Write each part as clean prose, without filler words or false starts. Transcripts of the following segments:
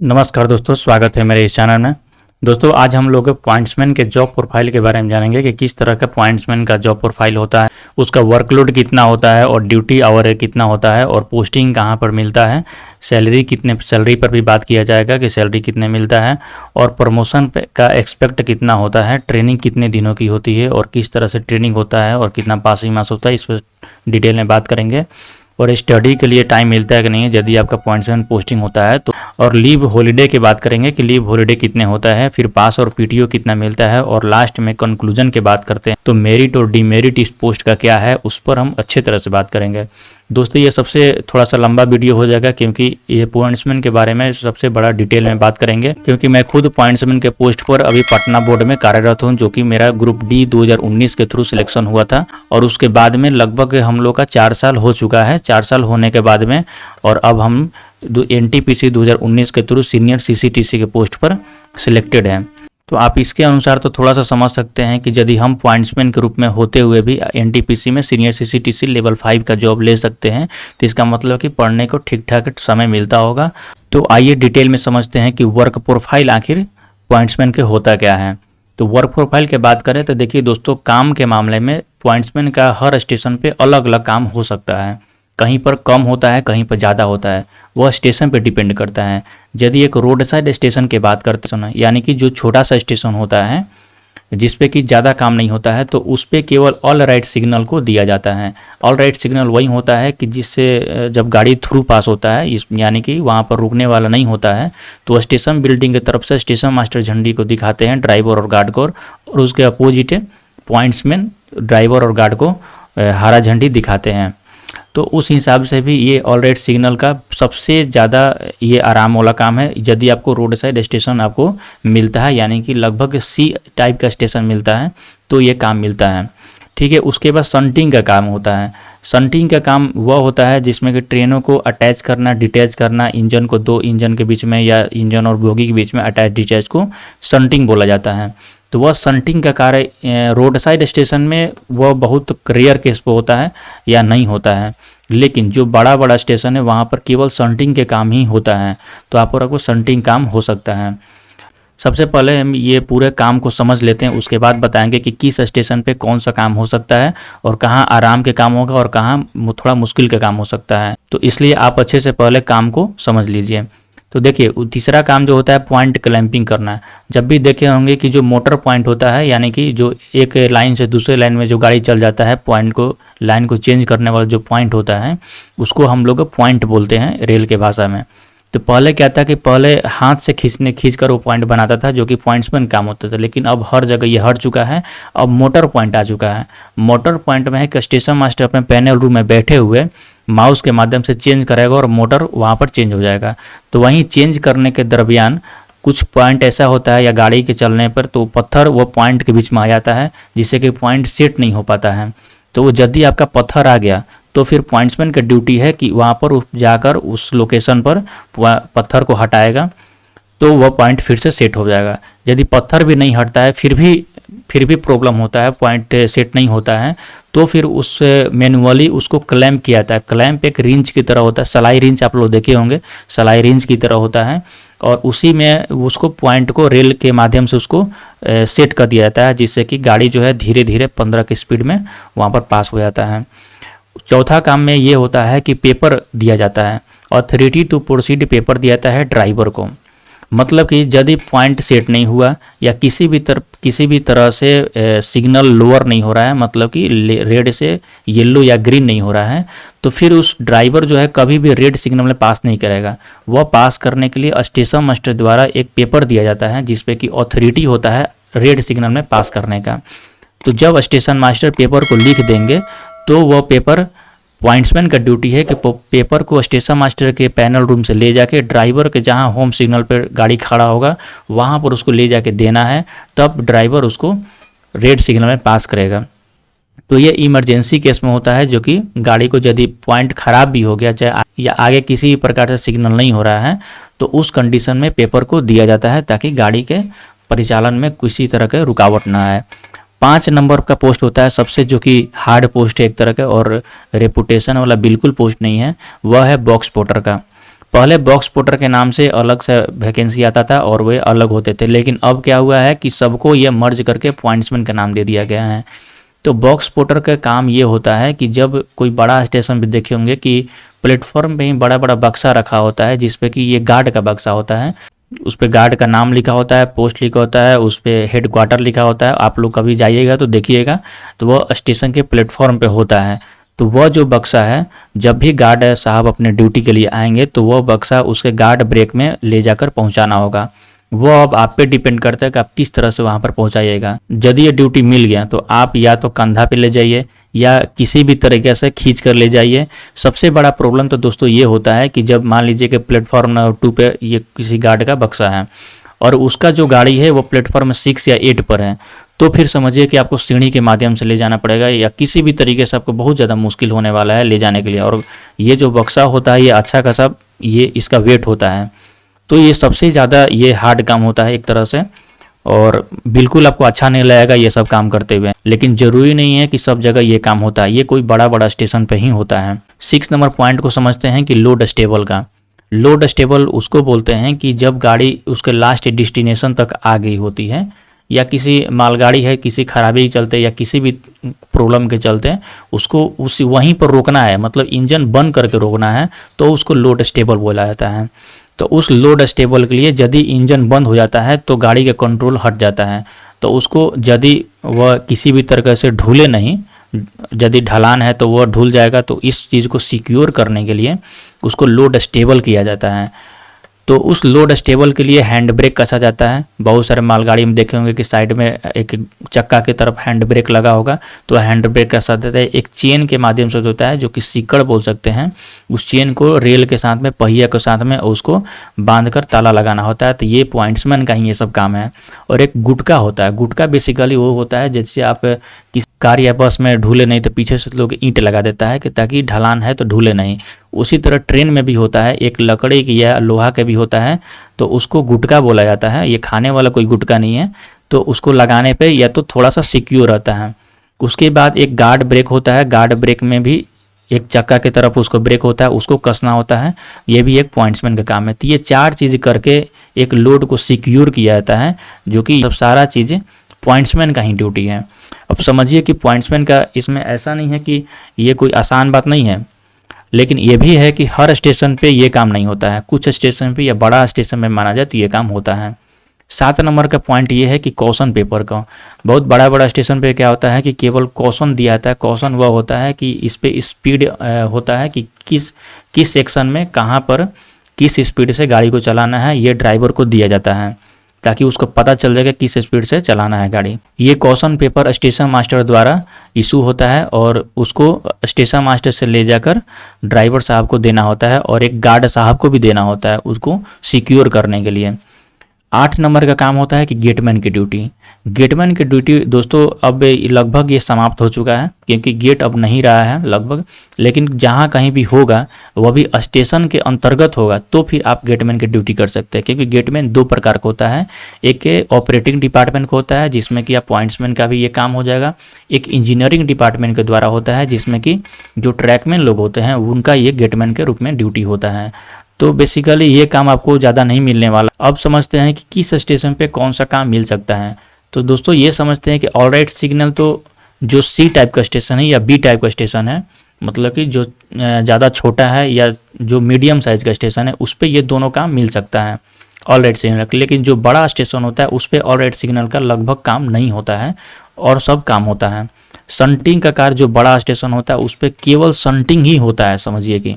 नमस्कार दोस्तों, स्वागत है मेरे इस चैनल में। दोस्तों, आज हम लोग पॉइंट्समैन के जॉब प्रोफाइल के बारे में जानेंगे कि किस तरह का पॉइंट्समैन का जॉब प्रोफाइल होता है, उसका वर्कलोड कितना होता है और ड्यूटी आवर कितना होता है और पोस्टिंग कहां पर मिलता है, सैलरी पर भी बात किया जाएगा कि सैलरी कितने मिलता है और प्रमोशन का एक्सपेक्ट कितना होता है, ट्रेनिंग कितने दिनों की होती है और किस तरह से ट्रेनिंग होता है और कितना पासिंग मार्क्स होता है, इस पर डिटेल में बात करेंगे। और स्टडी के लिए टाइम मिलता है कि नहीं यदि आपका पॉइंट्समैन पोस्टिंग होता है तो। और लीव हॉलीडे की बात करेंगे कि लीव हॉलीडे कितने होता है, फिर पास और पीटीओ कितना मिलता है और लास्ट में कंक्लूजन की बात करते हैं तो मेरिट और डिमेरिट इस पोस्ट का क्या है उस पर हम अच्छे तरह से बात करेंगे। दोस्तों, ये सबसे थोड़ा सा लंबा वीडियो हो जाएगा क्योंकि ये पॉइंट्समैन के बारे में सबसे बड़ा डिटेल में बात करेंगे, क्योंकि मैं खुद पॉइंट्समैन के पोस्ट पर अभी पटना बोर्ड में कार्यरत हूँ, जो कि मेरा ग्रुप डी 2019 के थ्रू सिलेक्शन हुआ था और उसके बाद में लगभग हम लोग का 4 साल हो चुका है। 4 साल होने के बाद में और अब हम NTPC 2019 के थ्रू सीनियर CCTC के पोस्ट पर सिलेक्टेड हैं। तो आप इसके अनुसार तो थोड़ा सा समझ सकते हैं कि यदि हम पॉइंट्समैन के रूप में होते हुए भी NTPC में सीनियर CCTC लेवल 5 का जॉब ले सकते हैं तो इसका मतलब कि पढ़ने को ठीक ठाक समय मिलता होगा। तो आइए डिटेल में समझते हैं कि वर्क प्रोफाइल आखिर पॉइंट्समैन के होता क्या है। तो वर्क प्रोफाइल की बात करें तो देखिए दोस्तों, काम के मामले में पॉइंट्समैन का हर स्टेशन पे अलग अलग काम हो सकता है। कहीं पर कम होता है, कहीं पर ज़्यादा होता है, वह स्टेशन पे डिपेंड करता है। यदि एक रोड साइड स्टेशन की बात करते हैं, यानी कि जो छोटा सा स्टेशन होता है जिस पे कि ज़्यादा काम नहीं होता है, तो उस पे केवल ऑल राइट सिग्नल को दिया जाता है। ऑल राइट सिग्नल वही होता है कि जिससे जब गाड़ी थ्रू पास होता है, यानी कि वहाँ पर रुकने वाला नहीं होता है, तो स्टेशन बिल्डिंग की तरफ से स्टेशन मास्टर झंडी को दिखाते हैं ड्राइवर और गार्ड को, और उसके अपोजिट पॉइंट्समैन ड्राइवर और गार्ड को हरा झंडी दिखाते हैं। तो उस हिसाब से भी ये ऑल राइट सिग्नल का सबसे ज़्यादा ये आराम वाला काम है। यदि आपको रोड साइड स्टेशन आपको मिलता है, यानी कि लगभग C टाइप का स्टेशन मिलता है, तो ये काम मिलता है। ठीक है। उसके बाद शंटिंग का काम होता है। शंटिंग का काम वह होता है जिसमें कि ट्रेनों को अटैच करना, डिटैच करना, इंजन को दो इंजन के बीच में या इंजन और बोगी के बीच में अटैच डिटैच को शंटिंग बोला जाता है। तो वह शंटिंग का कार्य रोड साइड स्टेशन में वह बहुत रेयर केस पे होता है या नहीं होता है, लेकिन जो बड़ा बड़ा स्टेशन है वहाँ पर केवल शंटिंग के काम ही होता है। तो आपको शंटिंग काम हो सकता है। सबसे पहले हम ये पूरे काम को समझ लेते हैं, उसके बाद बताएंगे कि किस स्टेशन पे कौन सा काम हो सकता है और कहाँ आराम के काम होगा और कहाँ थोड़ा मुश्किल का काम हो सकता है। तो इसलिए आप अच्छे से पहले काम को समझ लीजिए। तो देखिए, तीसरा काम जो होता है पॉइंट क्लैंपिंग करना है। जब भी देखे होंगे कि जो मोटर पॉइंट होता है, यानी कि जो एक लाइन से दूसरे लाइन में जो गाड़ी चल जाता है, पॉइंट को लाइन को चेंज करने वाला जो पॉइंट होता है उसको हम लोग पॉइंट बोलते हैं रेल के भाषा में। तो पहले क्या था कि पहले हाथ से खींच कर वो पॉइंट बनाता था, जो कि पॉइंट्समैन काम होता था, लेकिन अब हर जगह ये हट चुका है। अब मोटर पॉइंट आ चुका है। मोटर पॉइंट में है कि स्टेशन मास्टर अपने पैनल रूम में बैठे हुए माउस के माध्यम से चेंज करेगा और मोटर वहाँ पर चेंज हो जाएगा। तो वहीं चेंज करने के दरमियान कुछ पॉइंट ऐसा होता है या गाड़ी के चलने पर तो पत्थर वो पॉइंट के बीच में आ जाता है, जिससे कि पॉइंट सेट नहीं हो पाता है। तो यदि आपका पत्थर आ गया तो फिर पॉइंट्समैन का ड्यूटी है कि वहाँ पर जाकर उस लोकेशन पर पत्थर को हटाएगा, तो वह पॉइंट फिर से सेट हो जाएगा। यदि पत्थर भी नहीं हटता है, फिर भी प्रॉब्लम होता है, पॉइंट सेट नहीं होता है, तो फिर उस मैनुअली उसको क्लैंप किया जाता है। क्लैंप एक रिंच की तरह होता है, सलाई रिंच आप लोग देखे होंगे, सलाई रिंच की तरह होता है, और उसी में उसको पॉइंट को रेल के माध्यम से उसको सेट कर दिया जाता है, जिससे कि गाड़ी जो है धीरे धीरे 15 की स्पीड में वहाँ पर पास हो जाता है। चौथा काम में ये होता है कि पेपर दिया जाता है, ऑथोरिटी टू प्रोसीड पेपर दिया जाता है ड्राइवर को। मतलब कि यदि पॉइंट सेट नहीं हुआ या किसी भी तरह से सिग्नल लोअर नहीं हो रहा है, मतलब कि रेड से येलो या ग्रीन नहीं हो रहा है, तो फिर उस ड्राइवर जो है कभी भी रेड सिग्नल में पास नहीं करेगा। वह पास करने के लिए स्टेशन मास्टर द्वारा एक पेपर दिया जाता है जिसपे कि ऑथोरिटी होता है रेड सिग्नल में पास करने का। तो जब स्टेशन मास्टर पेपर को लिख देंगे तो वह पेपर पॉइंट्समैन का ड्यूटी है कि पेपर को स्टेशन मास्टर के पैनल रूम से ले जाके ड्राइवर के जहां होम सिग्नल पर गाड़ी खड़ा होगा वहां पर उसको ले जाके देना है, तब ड्राइवर उसको रेड सिग्नल में पास करेगा। तो ये इमरजेंसी केस में होता है, जो कि गाड़ी को यदि पॉइंट खराब भी हो गया चाहे या आगे किसी भी प्रकार से सिग्नल नहीं हो रहा है, तो उस कंडीशन में पेपर को दिया जाता है ताकि गाड़ी के परिचालन में किसी तरह के रुकावट ना आए। 5 नंबर का पोस्ट होता है सबसे, जो कि हार्ड पोस्ट है एक तरह का और रेपुटेशन वाला बिल्कुल पोस्ट नहीं है, वह है बॉक्स पोर्टर का। पहले बॉक्स पोर्टर के नाम से अलग से वैकेंसी आता था और वे अलग होते थे, लेकिन अब क्या हुआ है कि सबको ये मर्ज करके पॉइंट्समैन का नाम दे दिया गया है। तो बॉक्स पोर्टर का काम ये होता है कि जब कोई बड़ा स्टेशन भी देखे होंगे कि प्लेटफॉर्म पे ही बड़ा बड़ा बक्सा रखा होता है, जिसपे कि ये गार्ड का बक्सा होता है, उस पर गार्ड का नाम लिखा होता है, पोस्ट लिखा होता है, उस पर हेड क्वार्टर लिखा होता है। आप लोग कभी जाइएगा तो देखिएगा, तो वह स्टेशन के प्लेटफॉर्म पे होता है। तो वह जो बक्सा है, जब भी गार्ड साहब अपने ड्यूटी के लिए आएंगे तो वह बक्सा उसके गार्ड ब्रेक में ले जाकर पहुंचाना होगा। वो अब आप पे डिपेंड करता है कि आप किस तरह से वहाँ पर पहुँचाइएगा। यदि ये ड्यूटी मिल गया तो आप या तो कंधा पे ले जाइए या किसी भी तरीके से खींच कर ले जाइए। सबसे बड़ा प्रॉब्लम तो दोस्तों ये होता है कि जब मान लीजिए कि प्लेटफॉर्म नंबर 2 पे ये किसी गार्ड का बक्सा है और उसका जो गाड़ी है वो प्लेटफॉर्म 6 या 8 पर है, तो फिर समझिए कि आपको सीढ़ी के माध्यम से ले जाना पड़ेगा या किसी भी तरीके से आपको बहुत ज़्यादा मुश्किल होने वाला है ले जाने के लिए। और ये जो बक्सा होता है ये अच्छा खासा ये इसका वेट होता है, तो ये सबसे ज़्यादा ये हार्ड काम होता है एक तरह से, और बिल्कुल आपको अच्छा नहीं लगेगा ये सब काम करते हुए। लेकिन ज़रूरी नहीं है कि सब जगह ये काम होता है, ये कोई बड़ा बड़ा स्टेशन पे ही होता है। 6 नंबर पॉइंट को समझते हैं कि लोड स्टेबल का। लोड स्टेबल उसको बोलते हैं कि जब गाड़ी उसके लास्ट डेस्टिनेशन तक आ गई होती है या किसी मालगाड़ी है किसी खराबी के चलते या किसी भी प्रॉब्लम के चलते उसको उसी वहीं पर रोकना है, मतलब इंजन बंद करके रोकना है, तो उसको लोड स्टेबल बोला जाता है। तो उस लोड स्टेबल के लिए यदि इंजन बंद हो जाता है तो गाड़ी का कंट्रोल हट जाता है, तो उसको यदि वह किसी भी तरह से ढूले नहीं, यदि ढलान है तो वह ढूल जाएगा, तो इस चीज़ को सिक्योर करने के लिए उसको लोड स्टेबल किया जाता है। तो उस लोड स्टेबल के लिए हैंड ब्रेक कसा जाता है। बहुत सारे मालगाड़ी में देखे होंगे कि साइड में एक चक्का की तरफ हैंड ब्रेक लगा होगा, तो हैंड ब्रेक कसा जाता है एक चेन के माध्यम से होता है, जो कि सीकड़ बोल सकते हैं। उस चेन को रेल के साथ में पहिया के साथ में उसको बांधकर ताला लगाना होता है। तो ये पॉइंट्समैन का ही ये सब काम है। और एक गुटका होता है। गुटका बेसिकली वो होता है जैसे आप किसी कार या बस में ढूले नहीं तो पीछे से लोग ईंट लगा देता है कि ताकि ढलान है तो ढूले नहीं। उसी तरह ट्रेन में भी होता है, एक लकड़ी की या लोहा का भी होता है, तो उसको गुटका बोला जाता है। ये खाने वाला कोई गुटका नहीं है, तो उसको लगाने पे या तो थोड़ा सा सिक्योर रहता है। उसके बाद एक गार्ड ब्रेक होता है। गार्ड ब्रेक में भी एक चक्का की तरफ उसको ब्रेक होता है, उसको कसना होता है। ये भी एक पॉइंट्समैन का काम है। तो ये 4 चीज़ करके एक लोड को सिक्योर किया जाता है, जो कि सब सारा चीज़ पॉइंट्समैन का ही ड्यूटी है। अब समझिए कि पॉइंट्समैन का इसमें ऐसा नहीं है कि ये कोई आसान बात नहीं है, लेकिन ये भी है कि हर स्टेशन पे ये काम नहीं होता है। कुछ स्टेशन पे या बड़ा स्टेशन में माना जाए तो ये काम होता है। 7 नंबर का पॉइंट ये है कि कॉशन पेपर का। बहुत बड़ा बड़ा स्टेशन पे क्या होता है कि केवल कॉशन दिया जाता है। कॉशन वह होता है कि इस पे स्पीड होता है कि किस सेक्शन में कहाँ पर किस स्पीड से गाड़ी को चलाना है, ये ड्राइवर को दिया जाता है ताकि उसको पता चल जाएगा किस स्पीड से चलाना है गाड़ी। ये कॉशन पेपर स्टेशन मास्टर द्वारा इशू होता है और उसको स्टेशन मास्टर से ले जाकर ड्राइवर साहब को देना होता है और एक गार्ड साहब को भी देना होता है उसको सिक्योर करने के लिए। 8 नंबर का काम होता है कि गेटमैन की ड्यूटी। गेटमैन की ड्यूटी दोस्तों अब लगभग ये समाप्त हो चुका है, क्योंकि गेट अब नहीं रहा है लगभग, लेकिन जहाँ कहीं भी होगा वह भी स्टेशन के अंतर्गत होगा तो फिर आप गेटमैन की ड्यूटी कर सकते हैं। क्योंकि गेटमैन 2 प्रकार का होता है। एक ऑपरेटिंग डिपार्टमेंट का होता है जिसमें कि आप पॉइंट्समैन का भी ये काम हो जाएगा। एक इंजीनियरिंग डिपार्टमेंट के द्वारा होता है जिसमें कि जो ट्रैकमैन लोग होते हैं उनका ये गेटमैन के रूप में ड्यूटी होता है। तो बेसिकली ये काम आपको ज़्यादा नहीं मिलने वाला। अब समझते हैं कि किस स्टेशन पे कौन सा काम मिल सकता है। तो दोस्तों ये समझते हैं कि ऑल राइट सिग्नल तो जो सी टाइप का स्टेशन है या बी टाइप का स्टेशन है, मतलब कि जो ज़्यादा छोटा है या जो मीडियम साइज़ का स्टेशन है, उस पर ये दोनों काम मिल सकता है ऑल राइट सिग्नल। लेकिन जो बड़ा स्टेशन होता है उस पर ऑल राइट सिग्नल का लगभग काम नहीं होता है और सब काम होता है। शंटिंग का कार्य जो बड़ा स्टेशन होता है उस पर केवल शंटिंग ही होता है, समझिए कि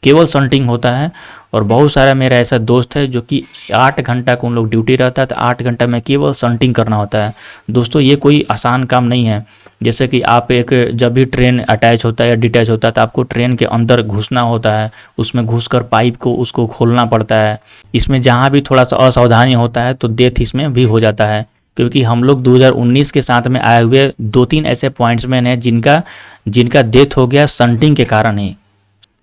केवल शंटिंग होता है। और बहुत सारा मेरा ऐसा दोस्त है जो कि 8 घंटा को उन लोग ड्यूटी रहता है, तो 8 घंटा में केवल शंटिंग करना होता है। दोस्तों ये कोई आसान काम नहीं है। जैसे कि आप एक जब भी ट्रेन अटैच होता है या डिटैच होता है तो आपको ट्रेन के अंदर घुसना होता है, उसमें घुसकर पाइप को उसको खोलना पड़ता है। इसमें जहाँ भी थोड़ा सा असावधानी होता है तो डेथ इसमें भी हो जाता है। क्योंकि हम लोग 2019 के साथ में आए हुए 2-3 ऐसे पॉइंट्समैन हैं जिनका डेथ हो गया शंटिंग के कारण ही।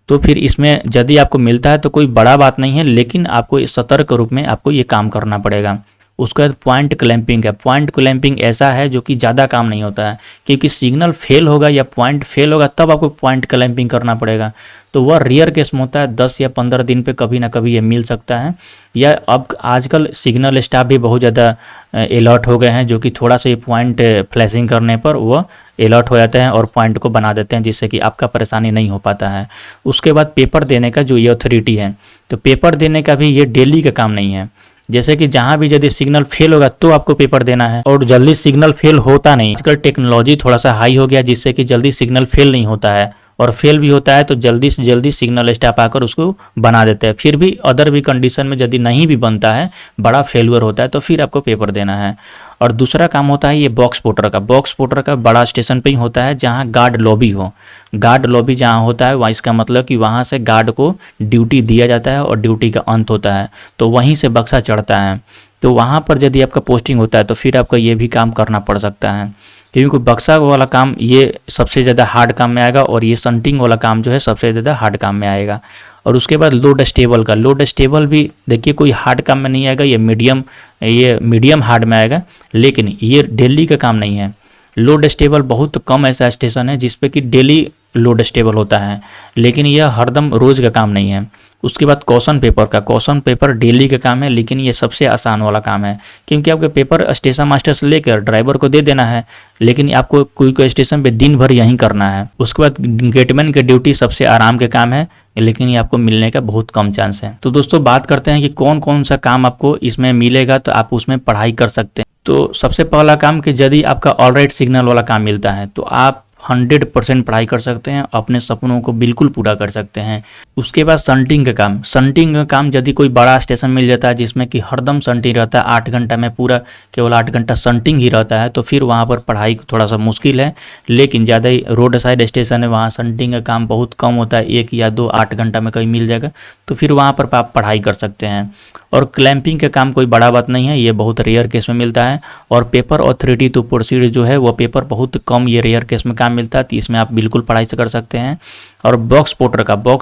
तो फिर इसमें यदि आपको मिलता है तो कोई बड़ा बात नहीं है, लेकिन आपको इस सतर्क रूप में आपको ये काम करना पड़ेगा। उसके बाद पॉइंट क्लैंपिंग है। पॉइंट क्लैंपिंग ऐसा है जो कि ज़्यादा काम नहीं होता है, क्योंकि सिग्नल फेल होगा या पॉइंट फेल होगा तब आपको पॉइंट क्लैंपिंग करना पड़ेगा। तो वह रेयर केस में होता है, 10 या 15 दिन पे कभी ना कभी ये मिल सकता है। या अब आजकल सिग्नल स्टाफ भी बहुत ज़्यादा अलर्ट हो गए हैं, जो कि थोड़ा सा ये पॉइंट फ्लैशिंग करने पर वह अलर्ट हो जाते हैं और पॉइंट को बना देते हैं, जिससे कि आपका परेशानी नहीं हो पाता है। उसके बाद पेपर देने का जो ये अथॉरिटी है, तो पेपर देने का भी ये डेली का काम नहीं है। जैसे कि जहाँ भी यदि सिग्नल फेल होगा तो आपको पेपर देना है, और जल्दी सिग्नल फेल होता नहीं। आजकल टेक्नोलॉजी थोड़ा सा हाई हो गया, जिससे कि जल्दी सिग्नल फेल नहीं होता है, और फेल भी होता है तो जल्दी से जल्दी सिग्नल स्टाफ आकर उसको बना देते हैं। फिर भी अदर भी कंडीशन में यदि नहीं भी बनता है, बड़ा फेलुअर होता है, तो फिर आपको पेपर देना है। और दूसरा काम होता है ये बॉक्स पोर्टर का। बॉक्स पोर्टर का बड़ा स्टेशन पे ही होता है जहाँ गार्ड लॉबी हो। गार्ड लॉबी जहाँ होता है वहाँ, इसका मतलब कि वहाँ से गार्ड को ड्यूटी दिया जाता है और ड्यूटी का अंत होता है, तो वहीं से बक्सा चढ़ता है। तो वहाँ पर यदि आपका पोस्टिंग होता है तो फिर आपको ये भी काम करना पड़ सकता है, क्योंकि बक्सा वाला काम ये सबसे ज़्यादा हार्ड काम में आएगा, और ये संटिंग वाला काम जो है सबसे ज़्यादा हार्ड काम में आएगा। और उसके बाद लोड स्टेबल का। लोड स्टेबल भी देखिए कोई हार्ड काम में नहीं आएगा, ये मीडियम हार्ड में आएगा, लेकिन ये डेली का काम नहीं है। लोड स्टेबल बहुत कम ऐसा स्टेशन है जिस पे कि डेली लोड स्टेबल होता है, लेकिन यह हरदम रोज़ का काम नहीं है। उसके बाद क्वेश्चन पेपर का। क्वेश्चन पेपर डेली का काम है, लेकिन ये सबसे आसान वाला काम है, क्योंकि आपके पेपर स्टेशन मास्टर से लेकर ड्राइवर को दे देना है, लेकिन आपको कोई स्टेशन पे दिन भर यहीं करना है। उसके बाद गेटमैन की ड्यूटी सबसे आराम के काम है, लेकिन ये आपको मिलने का बहुत कम चांस है। तो दोस्तों बात करते हैं कि कौन कौन सा काम आपको इसमें मिलेगा, तो आप उसमें पढ़ाई कर सकते हैं। तो सबसे पहला काम कि यदि आपका ऑलराइट सिग्नल वाला काम मिलता है तो आप 100% पढ़ाई कर सकते हैं, अपने सपनों को बिल्कुल पूरा कर सकते हैं। उसके बाद संटिंग का काम। संटिंग का काम यदि कोई बड़ा स्टेशन मिल जाता है जिसमें कि हरदम संटिंग रहता है, 8 घंटा में पूरा केवल 8 घंटा संटिंग ही रहता है, तो फिर वहाँ पर पढ़ाई थोड़ा सा मुश्किल है। लेकिन ज़्यादा ही रोड साइड स्टेशन है, वहाँ संटिंग का काम बहुत कम होता है, 1 या 2 8 घंटा में कहीं मिल जाएगा, तो फिर वहाँ पर आप पढ़ाई कर सकते हैं। और क्लैंपिंग का काम कोई बड़ा बात नहीं है, ये बहुत रेयर केस में मिलता है। और पेपर ऑथोरिटी टू प्रोसीड जो है वो पेपर बहुत कम, ये रेयर केस में काम मिलता है, तो इसमें आप बिल्कुल पढ़ाई से कर सकते हैं। और बॉक्स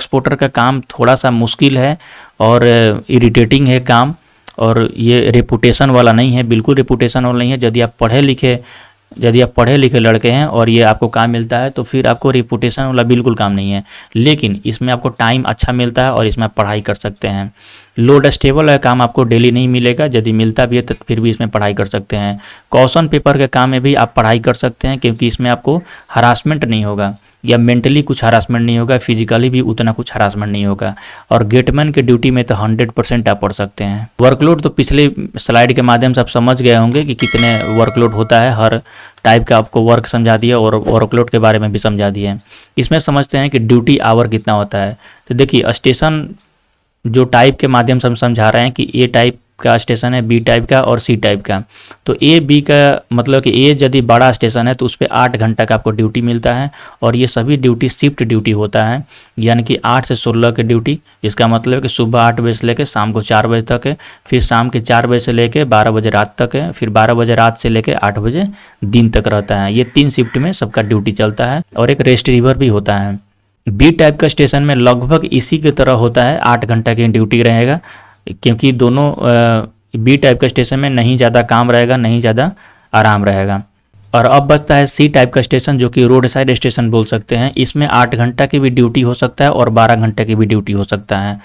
पोर्टर का काम थोड़ा सा मुश्किल है और इरिटेटिंग है काम, और ये रेपुटेशन वाला नहीं है, बिल्कुल रेपुटेशन वाला नहीं है। यदि आप पढ़े लिखे लड़के हैं और ये आपको काम मिलता है तो फिर आपको रेपुटेशन वाला बिल्कुल काम नहीं है, लेकिन इसमें आपको टाइम अच्छा मिलता है और इसमें आप पढ़ाई कर सकते हैं। लोड स्टेबल का काम आपको डेली नहीं मिलेगा, यदि मिलता भी है तो फिर भी इसमें पढ़ाई कर सकते हैं। क्वेश्चन पेपर के काम में भी आप पढ़ाई कर सकते हैं, क्योंकि इसमें आपको हरासमेंट नहीं होगा, या मेंटली कुछ हरासमेंट नहीं होगा, फिजिकली भी उतना कुछ हरासमेंट नहीं होगा। और गेटमैन की ड्यूटी में तो 100% आप पढ़ सकते हैं। वर्कलोड तो पिछले स्लाइड के माध्यम से आप समझ गए होंगे कि कितने वर्कलोड होता है, हर टाइप का आपको वर्क समझा दिया और वर्कलोड के बारे में भी समझा दिया है। इसमें समझते हैं कि ड्यूटी आवर कितना होता है। तो देखिए स्टेशन जो टाइप के माध्यम से हम समझा रहे हैं कि ए टाइप का स्टेशन है, बी टाइप का और सी टाइप का। तो ए बी का मतलब कि ए यदि बड़ा स्टेशन है तो उस पर 8 घंटा का आपको ड्यूटी मिलता है, और ये सभी ड्यूटी शिफ्ट ड्यूटी होता है, यानी कि 8 से 16 की ड्यूटी। इसका मतलब है कि सुबह 8 बजे से लेकर शाम को 4 बजे तक है, फिर शाम के 4 बजे से लेकर 12 बजे रात तक है, फिर 12 बजे रात से लेकर 8 बजे दिन तक रहता है। ये 3 शिफ्ट में सबका ड्यूटी चलता है, और एक रेस्ट रिवर भी होता है। बी टाइप का स्टेशन में लगभग इसी की तरह होता है, 8 घंटा की ड्यूटी रहेगा, क्योंकि दोनों बी टाइप का स्टेशन में नहीं ज़्यादा काम रहेगा, नहीं ज़्यादा आराम रहेगा। और अब बचता है सी टाइप का स्टेशन, जो कि रोड साइड स्टेशन बोल सकते हैं। इसमें 8 घंटा की भी ड्यूटी हो सकता है और 12 घंटे की भी ड्यूटी हो सकता है,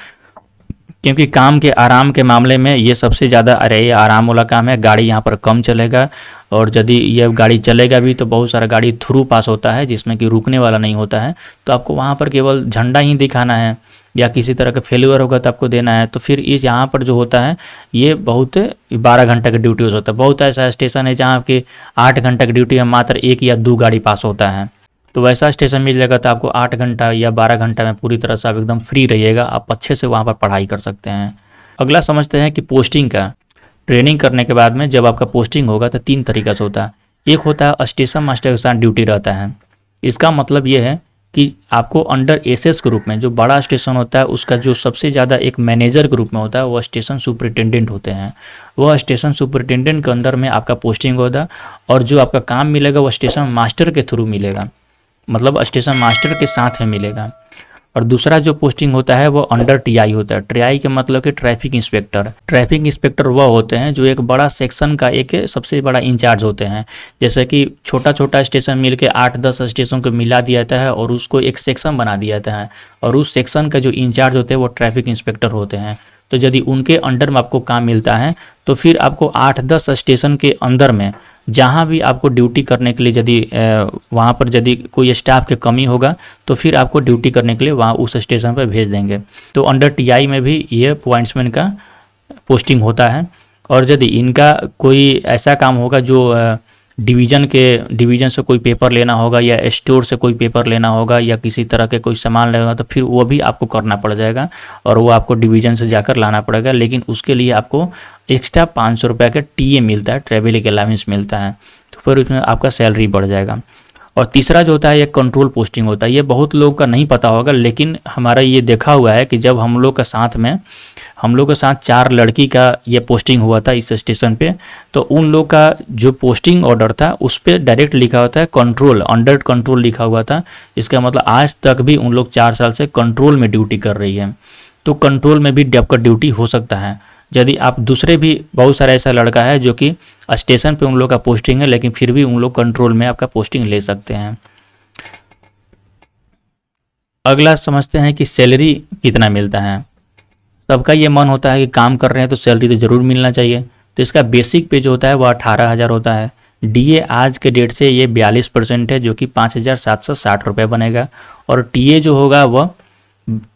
क्योंकि काम के आराम के मामले में ये सबसे ज़्यादा आराम वाला काम है। गाड़ी यहाँ पर कम चलेगा, और यदि ये गाड़ी चलेगा भी तो बहुत सारा गाड़ी थ्रू पास होता है जिसमें कि रुकने वाला नहीं होता है, तो आपको वहाँ पर केवल झंडा ही दिखाना है, या किसी तरह का फेल्यूर होगा तो आपको देना है। तो फिर इस यहाँ पर जो होता है ये बहुत 12 घंटे का ड्यूटी हो सकता है। बहुत ऐसा स्टेशन है जहाँ आपके 8 घंटे की ड्यूटी में मात्र 1 या 2 गाड़ी पास होता है। तो वैसा स्टेशन मिल जाएगा तो आपको 8 घंटा या 12 घंटा में पूरी तरह से आप एकदम फ्री रहिएगा, आप अच्छे से वहाँ पर पढ़ाई कर सकते हैं। अगला समझते हैं कि पोस्टिंग का। ट्रेनिंग करने के बाद में जब आपका पोस्टिंग होगा तो 3 तरीका से होता है। एक होता है स्टेशन मास्टर के साथ ड्यूटी रहता है। इसका मतलब ये है कि आपको अंडर एसएस के रूप में, जो बड़ा स्टेशन होता है उसका जो सबसे ज़्यादा एक मैनेजर के रूप में होता है वह स्टेशन सुपरिटेंडेंट होते हैं। वह स्टेशन सुपरिटेंडेंट के अंदर में आपका पोस्टिंग होता है, और जो आपका काम मिलेगा वह स्टेशन मास्टर के थ्रू मिलेगा, मतलब स्टेशन मास्टर के साथ में मिलेगा। और दूसरा जो पोस्टिंग होता है वो अंडर टीआई होता है। टीआई के मतलब कि ट्रैफिक इंस्पेक्टर। ट्रैफिक इंस्पेक्टर वह होते हैं जो एक बड़ा सेक्शन का एक सबसे बड़ा इंचार्ज होते हैं। जैसे कि छोटा छोटा स्टेशन मिल के 8-10 स्टेशन को मिला दिया जाता है और उसको एक सेक्शन बना दिया जाता है, और उस सेक्शन का जो इंचार्ज होते हैं वो ट्रैफिक इंस्पेक्टर होते हैं। तो यदि उनके अंडर में आपको काम मिलता है तो फिर आपको 8-10 स्टेशन के अंदर में जहाँ भी आपको ड्यूटी करने के लिए यदि वहाँ पर यदि कोई स्टाफ की कमी होगा तो फिर आपको ड्यूटी करने के लिए वहाँ उस स्टेशन पर भेज देंगे। तो अंडर टीआई में भी ये पॉइंट्समैन का पोस्टिंग होता है। और यदि इनका कोई ऐसा काम होगा जो डिवीज़न से कोई पेपर लेना होगा या स्टोर से कोई पेपर लेना होगा या किसी तरह के कोई सामान लेना होगा तो फिर वो भी आपको करना पड़ जाएगा और वो आपको डिवीज़न से जाकर लाना पड़ेगा। लेकिन उसके लिए आपको एक्स्ट्रा 500 रुपये का टीए मिलता है, ट्रैवलिंग अलाउंस मिलता है, तो फिर उसमें आपका सैलरी बढ़ जाएगा। और तीसरा जो होता है ये कंट्रोल पोस्टिंग होता है। ये बहुत लोगों का नहीं पता होगा, लेकिन हमारा ये देखा हुआ है कि जब हम लोग के साथ 4 लड़की का ये पोस्टिंग हुआ था इस स्टेशन पे, तो उन लोग का जो पोस्टिंग ऑर्डर था उस पर डायरेक्ट लिखा होता है कंट्रोल, अंडर कंट्रोल लिखा हुआ था। इसका मतलब आज तक भी उन लोग 4 साल से कंट्रोल में ड्यूटी कर रही है। तो कंट्रोल में भी आपका ड्यूटी हो सकता है। यदि आप दूसरे भी बहुत सारा ऐसा लड़का है जो कि स्टेशन पे उन लोग का पोस्टिंग है लेकिन फिर भी उन लोग कंट्रोल में आपका पोस्टिंग ले सकते हैं। अगला समझते हैं कि सैलरी कितना मिलता है। सबका ये मन होता है कि काम कर रहे हैं तो सैलरी तो ज़रूर मिलना चाहिए। तो इसका बेसिक पे जो होता है वो 18,000 होता है। डीए आज के डेट से ये 42% है जो कि 5,760 रुपये बनेगा, और टीए जो होगा वह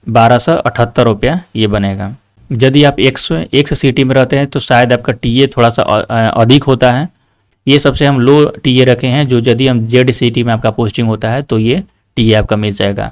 1,278 रुपया ये बनेगा। यदि आप एक सिटी में रहते हैं तो शायद आपका टीए थोड़ा सा अधिक होता है। ये सबसे हम लो टीए रखे हैं, जो यदि हम जेड सिटी में आपका पोस्टिंग होता है तो ये टीए आपका मिल जाएगा।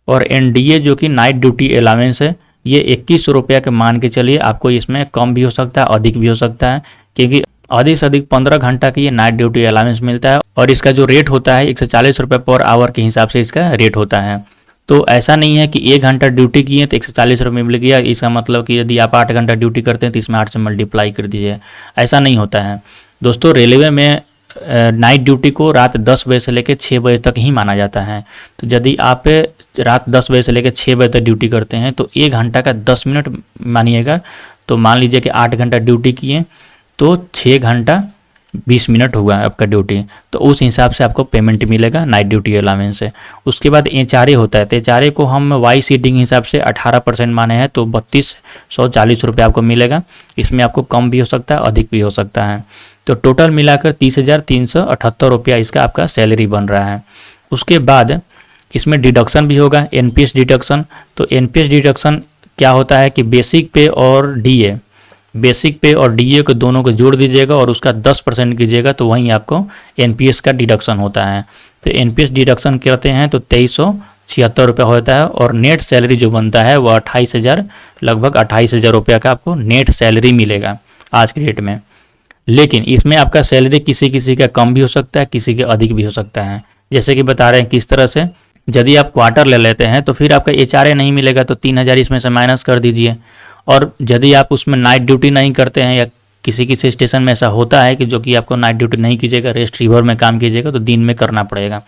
और एनडीए जो कि नाइट ड्यूटी अलाउंस है, ये 2100 रुपया के मान के चलिए। आपको इसमें कम भी हो सकता है, अधिक भी हो सकता है, क्योंकि अधिक से अधिक 15 घंटा की ये नाइट ड्यूटी अलाउंस मिलता है। और इसका जो रेट होता है 140 रुपये पर आवर के हिसाब से इसका रेट होता है। तो ऐसा नहीं है कि 1 घंटा ड्यूटी किए तो 140 रुपये मिल गया। इसका मतलब कि यदि आप 8 घंटा ड्यूटी करते हैं तो इसमें 8 से मल्टीप्लाई कर दीजिए, ऐसा नहीं होता है दोस्तों। रेलवे में नाइट ड्यूटी को रात 10 बजे से लेकर 6 बजे तक ही माना जाता है। तो यदि आप रात 10 बजे से लेकर 6 बजे तक ड्यूटी करते हैं तो 1 घंटा का 10 मिनट मानिएगा। तो मान लीजिए कि 8 घंटा ड्यूटी किए तो 6 घंटा 20 मिनट हुआ आपका ड्यूटी, तो उस हिसाब से आपको पेमेंट मिलेगा नाइट ड्यूटी अलाउंस से। उसके बाद एचआरए होता है, तो एचआरए को हम वाई सीटिंग हिसाब से 18% माने हैं, तो 3240 रुपये आपको मिलेगा। इसमें आपको कम भी हो सकता है, अधिक भी हो सकता है। तो टोटल मिलाकर 30,378 रुपया इसका आपका सैलरी बन रहा है। उसके बाद इसमें डिडक्शन भी होगा, एनपीएस डिडक्शन। तो एनपीएस डिडक्शन क्या होता है कि बेसिक पे और डीए को दोनों को जोड़ दीजिएगा और उसका 10% कीजिएगा, तो वहीं आपको एनपीएस का डिडक्शन होता है। तो एनपीएस डिडक्शन करते हैं तो 2376 रुपये होता है, और नेट सैलरी जो बनता है वह 28,000, लगभग 28,000 रुपये का आपको नेट सैलरी मिलेगा आज की डेट में। लेकिन इसमें आपका सैलरी किसी किसी का कम भी हो सकता है, किसी के अधिक भी हो सकता है। जैसे कि बता रहे हैं किस तरह से, यदि आप क्वार्टर ले लेते हैं तो फिर आपका एचआरए नहीं मिलेगा, तो 3,000 इसमें से माइनस कर दीजिए। और यदि आप उसमें नाइट ड्यूटी नहीं करते हैं, या किसी किसी स्टेशन में ऐसा होता है कि जो कि आपको नाइट ड्यूटी नहीं कीजिएगा, रेस्ट रिवर में काम कीजिएगा, तो दिन में करना पड़ेगा,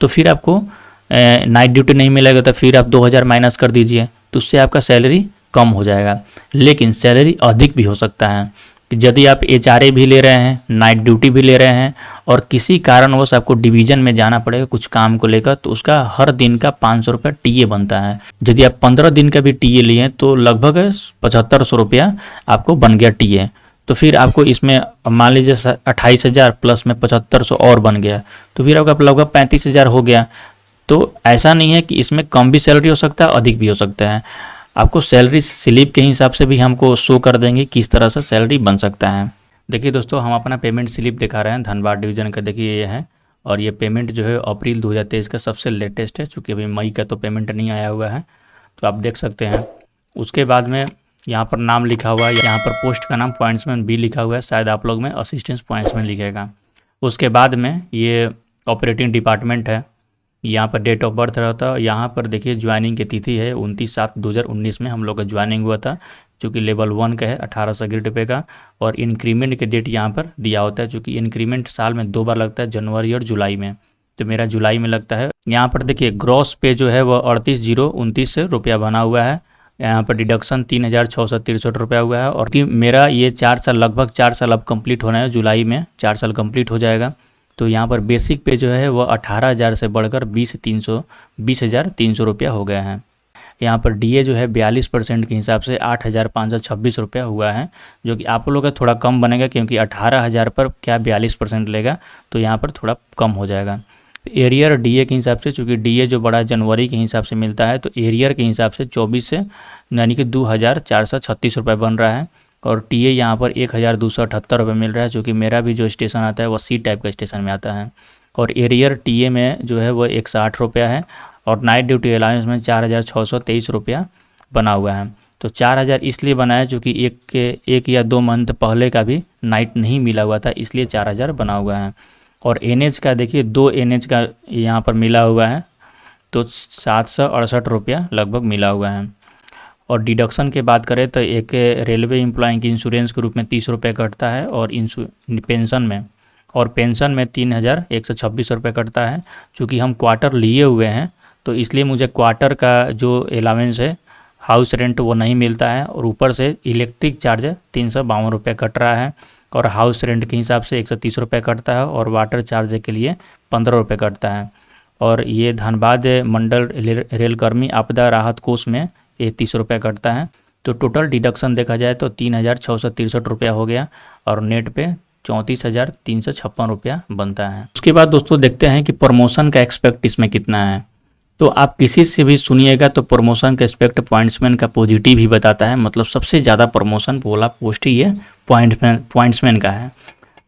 तो फिर आपको नाइट ड्यूटी नहीं मिलेगा, तो फिर आप 2,000 माइनस कर दीजिए, तो उससे आपका सैलरी कम हो जाएगा। लेकिन सैलरी अधिक भी हो सकता है कि यदि आप एचआरए भी ले रहे हैं, नाइट ड्यूटी भी ले रहे हैं, और किसी कारणवश आपको डिवीज़न में जाना पड़ेगा कुछ काम को लेकर, तो उसका हर दिन का 500 रुपये टीए बनता है। यदि आप 15 दिन का भी टीए लिए तो लगभग 7,500 रुपया आपको बन गया टीए। तो फिर आपको इसमें मान लीजिए 28,000 प्लस में 7,500 और बन गया, तो फिर आपका लगभग 35,000 हो गया। तो ऐसा नहीं है कि इसमें कम भी सैलरी हो सकता है, अधिक भी हो सकता है। आपको सैलरी स्लिप के हिसाब से भी हमको शो कर देंगे किस तरह से सैलरी बन सकता है। देखिए दोस्तों, हम अपना पेमेंट स्लिप दिखा रहे हैं धनबाद डिवीज़न का। देखिए ये है, और ये पेमेंट जो है अप्रैल 2023 का सबसे लेटेस्ट है, चूँकि अभी मई का तो पेमेंट नहीं आया हुआ है, तो आप देख सकते हैं। उसके बाद में यहाँ पर नाम लिखा हुआ है, यहाँ पर पोस्ट का नाम पॉइंट्समैन बी लिखा हुआ है, शायद आप लोग में असिस्टेंट पॉइंट्समैन लिखेगा। उसके बाद में ये ऑपरेटिंग डिपार्टमेंट है, यहाँ पर डेट ऑफ बर्थ रहता है। यहाँ पर देखिए ज्वाइनिंग की तिथि है 29/7/2019 में हम लोग का ज्वाइनिंग हुआ था, चूँकि लेवल 1 का है 1800 रुपये का। और इंक्रीमेंट के डेट यहाँ पर दिया होता है, चूँकि इंक्रीमेंट साल में 2 बार लगता है, जनवरी और जुलाई में। तो मेरा जुलाई में लगता है। यहाँ पर देखिए ग्रॉस पे जो है वो 38,029 रुपया बना हुआ है। यहाँ पर डिडक्शन 3,663 रुपया हुआ है। और कि मेरा ये 4 साल, लगभग 4 साल अब कंप्लीट होना है, जुलाई में 4 साल कंप्लीट हो जाएगा। तो यहाँ पर बेसिक पे जो है वो 18,000 से बढ़कर 20,300 रुपया हो गया है। यहाँ पर डीए जो है 42% के हिसाब से 8,526 रुपया हुआ है, जो कि आप लोगों का थोड़ा कम बनेगा क्योंकि 18,000 पर क्या 42% लेगा, तो यहाँ पर थोड़ा कम हो जाएगा। एरियर डीए के हिसाब से, चूँकि डीए जो बड़ा जनवरी के हिसाब से मिलता है, तो एरियर के हिसाब से 24 से यानी कि 2,436 रुपये बन रहा है। और टीए यहाँ पर 1,278 रुपये मिल रहा है, जो कि मेरा भी जो स्टेशन आता है वो सी टाइप का स्टेशन में आता है। और एरियर टीए में जो है वो 160 रुपया है। और नाइट ड्यूटी अलाउंस में 4,623 रुपया बना हुआ है। तो 4,000 इसलिए बना है क्योंकि एक या 2 मंथ पहले का भी नाइट नहीं मिला हुआ था, इसलिए 4,000 बना हुआ है। और एनएच का देखिए 2 एनएच का यहाँ पर मिला हुआ है, तो 768 रुपया लगभग मिला हुआ है। और डिडक्शन की बात करें तो एक रेलवे एम्प्लॉय के इंश्योरेंस के रूप में 30 रुपये कटता है। और पेंशन में 3,126 रुपये कटता है। चूँकि हम क्वार्टर लिए हुए हैं तो इसलिए मुझे क्वार्टर का जो अलाउंस है, हाउस रेंट, वो नहीं मिलता है। और ऊपर से इलेक्ट्रिक चार्ज 352 रुपये कट रहा है। और हाउस रेंट के हिसाब से 130 रुपये कटता है। और वाटर चार्ज के लिए 15 रुपये कटता है। और ये धनबाद मंडल रेलकर्मी आपदा राहत कोष में 30 रुपये कटता है। तो टोटल डिडक्शन देखा जाए तो 3,663 रुपया हो गया। और नेट पे 34,356 रुपया बनता है। उसके बाद दोस्तों देखते हैं कि प्रमोशन का एक्सपेक्ट इसमें कितना है। तो आप किसी से भी सुनिएगा तो प्रमोशन का एक्सपेक्ट पॉइंट्समैन का पॉजिटिव ही बताता है, मतलब सबसे ज़्यादा प्रमोशन वाला पोस्ट ही ये पॉइंट्समैन का है।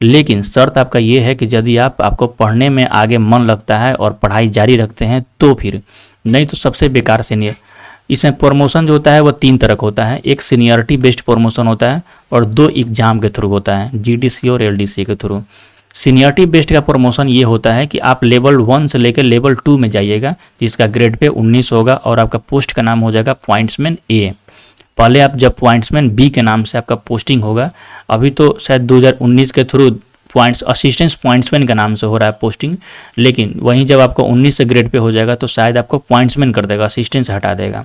लेकिन शर्त आपका ये है कि यदि आपको पढ़ने में आगे मन लगता है और पढ़ाई जारी रखते हैं तो फिर, नहीं तो सबसे बेकार सीनियर। इसमें प्रमोशन जो होता है वो 3 तरह का होता है। एक सीनियरिटी बेस्ड प्रमोशन होता है और 2 एग्जाम के थ्रू होता है, जीडीसी और एलडीसी के थ्रू। सीनियरिटी बेस्ड का प्रमोशन ये होता है कि आप लेवल 1 से लेकर लेवल 2 में जाइएगा, जिसका ग्रेड पे 19 होगा और आपका पोस्ट का नाम हो जाएगा पॉइंट्समैन ए। पहले आप जब पॉइंट्समैन बी के नाम से आपका पोस्टिंग होगा, अभी तो शायद 2019 के थ्रू असिस्टेंट पॉइंट्समैन के नाम से हो रहा है पोस्टिंग, लेकिन वहीं जब आपको 19 से ग्रेड पे हो जाएगा तो शायद आपको पॉइंट्समैन कर देगा, असिस्टेंट से हटा देगा।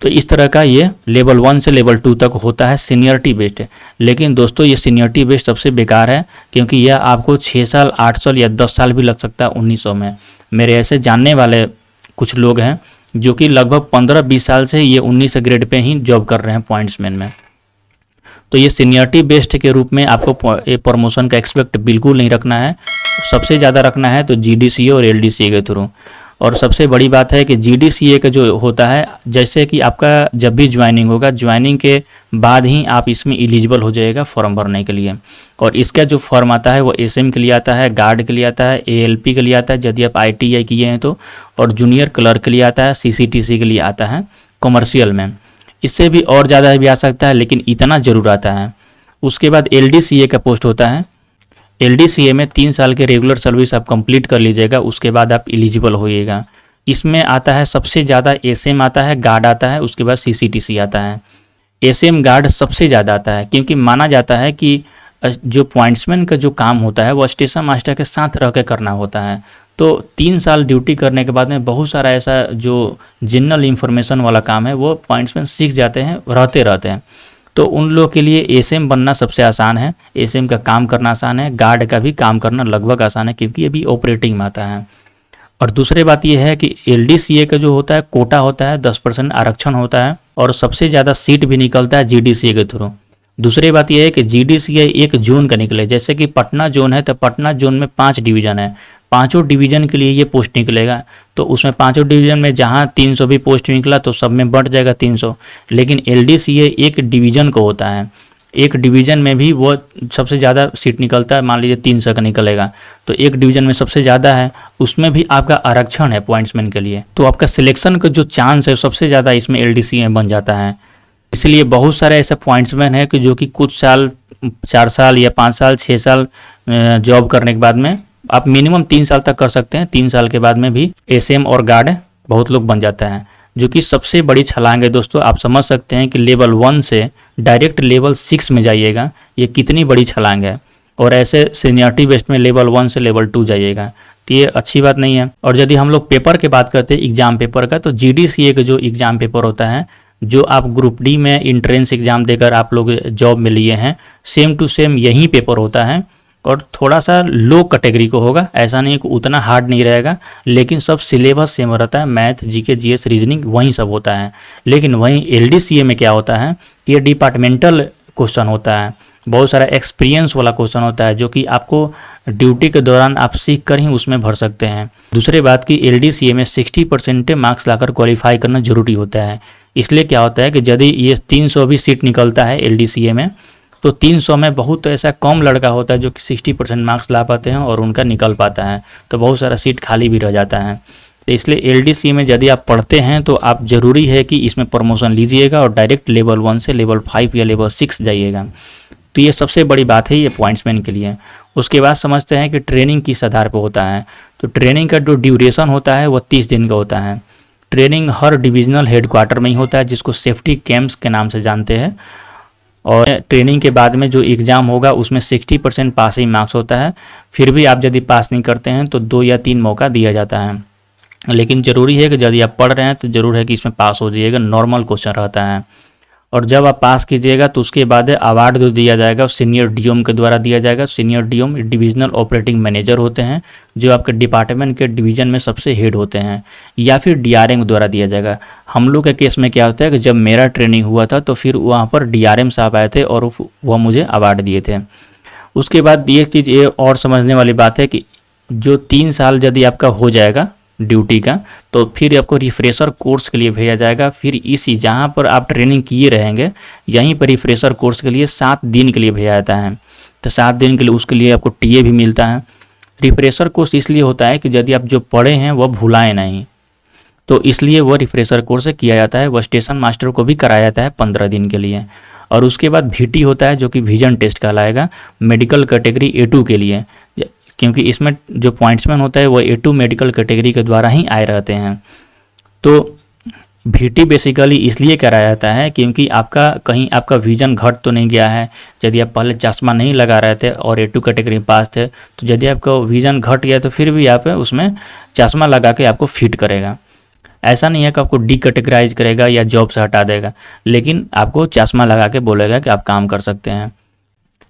तो इस तरह का ये लेवल 1 से लेवल 2 तक होता है सीनियरिटी बेस्ड। लेकिन दोस्तों ये सीनियरिटी बेस्ड सबसे बेकार है, क्योंकि यह आपको 6 साल, 8 साल या 10 साल भी लग सकता है 1900 में। मेरे ऐसे जानने वाले कुछ लोग हैं जो कि लगभग 15-20 साल से ये 19 ग्रेड पे ही जॉब कर रहे हैं पॉइंट्समैन में। तो ये सीनियरिटी बेस्ड के रूप में आपको ये प्रमोशन का एक्सपेक्ट बिल्कुल नहीं रखना है। सबसे ज़्यादा रखना है तो जीडीसीए और एलडीसीए के थ्रू। और सबसे बड़ी बात है कि जीडीसीए का जो होता है, जैसे कि आपका जब भी ज्वाइनिंग होगा, ज्वाइनिंग के बाद ही आप इसमें एलिजिबल हो जाएगा फॉर्म भरने के लिए। और इसका जो फॉर्म आता है वो एसएम के लिए आता है, गार्ड के लिए आता है, एएलपी के लिए आता है यदि आप आईटीआई किए हैं तो, और जूनियर क्लर्क के लिए आता है, सीसीटीसी के लिए आता है कॉमर्शियल में। इससे भी और ज़्यादा भी आ सकता है, लेकिन इतना ज़रूर आता है। उसके बाद एलडीसीए का पोस्ट होता है। एलडीसीए में 3 साल के रेगुलर सर्विस आप कंप्लीट कर लीजिएगा, उसके बाद आप एलिजिबल होइएगा। इसमें आता है सबसे ज़्यादा एसएम आता है, गार्ड आता है, उसके बाद सीसीटीसी आता है। एसएम गार्ड सबसे ज़्यादा आता है, क्योंकि माना जाता है कि जो पॉइंट्समैन का जो काम होता है वो स्टेशन मास्टर के साथ रह के करना होता है। तो 3 साल ड्यूटी करने के बाद में बहुत सारा ऐसा जो जनरल इंफॉर्मेशन वाला काम है वो पॉइंट्समैन सीख जाते हैं, रहते हैं। तो उन लोगों के लिए एसएम बनना सबसे आसान है, एसएम का काम करना आसान है, गार्ड का भी काम करना लगभग आसान है, क्योंकि ये भी ऑपरेटिंग में आता है। और दूसरी बात ये है कि एलडीसीए का जो होता है कोटा होता है, 10% आरक्षण होता है, और सबसे ज़्यादा सीट भी निकलता है जीडीसीए के थ्रू। दूसरी बात यह है कि जीडीसीए 1 जोन का निकले, जैसे कि पटना जोन है तो पटना जोन में 5 डिवीज़न है, 5 डिवीज़न के लिए ये पोस्ट निकलेगा। तो उसमें 5 डिवीज़न में जहाँ 300 भी पोस्ट निकला तो सब में बढ़ जाएगा 300। लेकिन एलडीसीए 1 डिवीज़न को होता है, 1 डिवीज़न में भी वो सबसे ज़्यादा सीट निकलता है। मान लीजिए 300 का निकलेगा तो 1 डिवीज़न में सबसे ज़्यादा है, उसमें भी आपका आरक्षण है पॉइंट्समैन के लिए। तो आपका सिलेक्शन का जो चांस है सबसे ज़्यादा इसमें एलडीसीए में बन जाता है। इसलिए बहुत सारे ऐसे पॉइंट्समैन हैं कि जो कि कुछ साल, 4 साल या 5 साल, 6 साल जॉब करने के बाद में, आप मिनिमम 3 साल तक कर सकते हैं, 3 साल के बाद में भी एसएम और गार्ड बहुत लोग बन जाता है, जो कि सबसे बड़ी छलांग है दोस्तों। आप समझ सकते हैं कि लेवल 1 से डायरेक्ट लेवल 6 में जाइएगा, ये कितनी बड़ी छलांग है। और ऐसे सीनियरिटी बेस्ड में लेवल 1 से लेवल 2 जाइएगा तो ये अच्छी बात नहीं है। और यदि हम लोग पेपर की बात करते हैं एग्जाम पेपर का, तो GDCA का जो एग्जाम पेपर होता है, जो आप ग्रुप डी में इंट्रेंस एग्जाम देकर आप लोग जॉब में लिए हैं, सेम टू सेम यही पेपर होता है। और थोड़ा सा लो कैटेगरी को होगा, ऐसा नहीं कि उतना हार्ड नहीं रहेगा, लेकिन सब सिलेबस सेम रहता है। मैथ, GK, GS, रीजनिंग वही सब होता है। लेकिन वहीं LDCA में क्या होता है कि ये डिपार्टमेंटल क्वेश्चन होता है, बहुत सारा एक्सपीरियंस वाला क्वेश्चन होता है, जो कि आपको ड्यूटी के दौरान आप सीख कर ही उसमें भर सकते हैं। दूसरी बात कि LDCA में 60% मार्क्स लाकर क्वालिफाई करना जरूरी होता है। इसलिए क्या होता है कि यदि ये 300 भी सीट निकलता है LDCA में, तो 300 में बहुत ऐसा कम लड़का होता है जो कि 60% मार्क्स ला पाते हैं और उनका निकल पाता है, तो बहुत सारा सीट खाली भी रह जाता है। तो इसलिए LDCA में यदि आप पढ़ते हैं तो आप ज़रूरी है कि इसमें प्रमोशन लीजिएगा और डायरेक्ट लेवल 1 से लेवल 5 या लेवल 6 जाइएगा। तो ये सबसे बड़ी बात है ये पॉइंट्समैन के लिए। उसके बाद समझते हैं कि ट्रेनिंग किस आधार पर होता है। तो ट्रेनिंग का जो ड्यूरेशन होता है वो 30 दिन का होता है। ट्रेनिंग हर डिविजनल हेडक्वार्टर में ही होता है, जिसको सेफ्टी कैंप्स के नाम से जानते हैं। और ट्रेनिंग के बाद में जो एग्ज़ाम होगा उसमें 60% पासिंग मार्क्स होता है। फिर भी आप यदि पास नहीं करते हैं तो 2 या 3 मौका दिया जाता है। लेकिन ज़रूरी है कि यदि आप पढ़ रहे हैं तो ज़रूर है कि इसमें पास हो जाइएगा, नॉर्मल क्वेश्चन रहता है। और जब आप पास कीजिएगा तो उसके बाद अवार्ड जो दिया जाएगा सीनियर DOM के द्वारा दिया जाएगा। Senior DOM divisional operating manager होते हैं, जो आपके डिपार्टमेंट के डिवीज़न में सबसे हेड होते हैं, या फिर DRM द्वारा दिया जाएगा। हम लोग के केस में क्या होता है कि जब मेरा ट्रेनिंग हुआ था तो फिर वहाँ पर DRM साहब आए थे और वह मुझे अवार्ड दिए थे। उसके बाद ये चीज़ ये और समझने वाली बात है कि जो 3 साल यदि आपका हो जाएगा ड्यूटी का, तो फिर आपको रिफ्रेशर कोर्स के लिए भेजा जाएगा। फिर इसी जहाँ पर आप ट्रेनिंग किए रहेंगे यहीं पर रिफ्रेशर कोर्स के लिए 7 दिन के लिए भेजा जाता है। तो 7 दिन के लिए उसके लिए आपको TA भी मिलता है। रिफ्रेशर कोर्स इसलिए होता है कि यदि आप जो पढ़े हैं वह भुलाएं नहीं, तो इसलिए वह रिफ्रेशर कोर्स किया जाता है। वह स्टेशन मास्टर को भी कराया जाता है 15 दिन के लिए। और उसके बाद VT होता है, जो कि विजन टेस्ट कहलाएगा, मेडिकल कैटेगरी A2 के लिए, क्योंकि इसमें जो पॉइंट्समैन होता है वो A2 मेडिकल कैटेगरी के द्वारा ही आए रहते हैं। तो VT बेसिकली इसलिए कराया जाता है क्योंकि आपका कहीं आपका विजन घट तो नहीं गया है। यदि आप पहले चश्मा नहीं लगा रहे थे और A2 कैटेगरी पास थे, तो यदि आपका विजन घट गया तो फिर भी आप उसमें चश्मा लगा के आपको फिट करेगा। ऐसा नहीं है कि आपको डिकैटेगराइज करेगा या जॉब से हटा देगा, लेकिन आपको चश्मा लगा के बोलेगा कि आप काम कर सकते हैं।